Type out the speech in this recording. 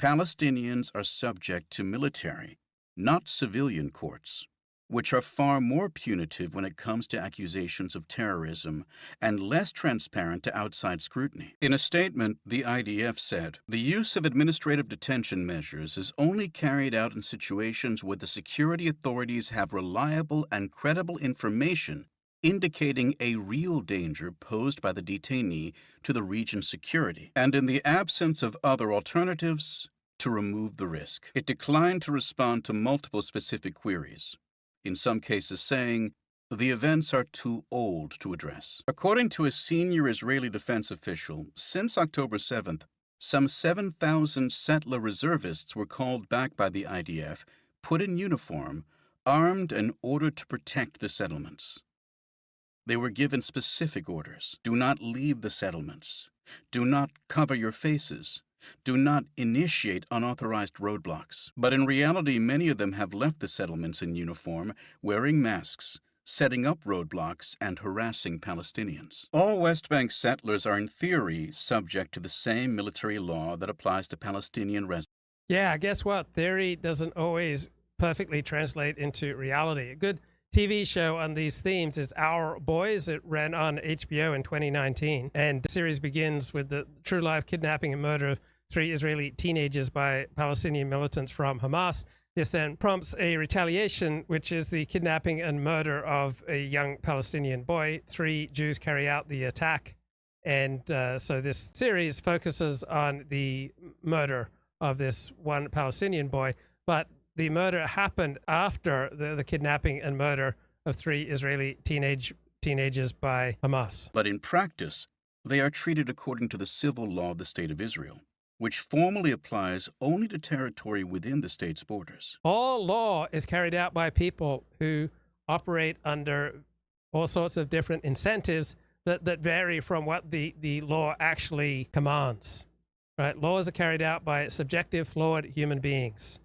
Palestinians are subject to military, not civilian courts, which are far more punitive when it comes to accusations of terrorism and less transparent to outside scrutiny. In a statement, the IDF said, "The use of administrative detention measures is only carried out in situations where the security authorities have reliable and credible information indicating a real danger posed by the detainee to the region's security, and in the absence of other alternatives, to remove the risk." It declined to respond to multiple specific queries, in some cases saying, "The events are too old to address." According to a senior Israeli defense official, since October 7th, some 7,000 settler reservists were called back by the IDF, put in uniform, armed and ordered to protect the settlements. They were given specific orders. Do not leave the settlements. Do not cover your faces. Do not initiate unauthorized roadblocks. But in reality, many of them have left the settlements in uniform, wearing masks, setting up roadblocks, and harassing Palestinians. All West Bank settlers are in theory subject to the same military law that applies to Palestinian residents. Yeah, guess what? Theory doesn't always perfectly translate into reality. A good TV show on these themes is Our Boys. It ran on HBO in 2019. And the series begins with the true life kidnapping and murder of 3 Israeli teenagers by Palestinian militants from Hamas. This then prompts a retaliation, which is the kidnapping and murder of a young Palestinian boy. 3 Jews carry out the attack. And so this series focuses on the murder of this one Palestinian boy. But the murder happened after the kidnapping and murder of 3 Israeli teenagers by Hamas. But in practice, they are treated according to the civil law of the State of Israel, which formally applies only to territory within the state's borders. All law is carried out by people who operate under all sorts of different incentives that vary from what the law actually commands. Right? Laws are carried out by subjective, flawed human beings.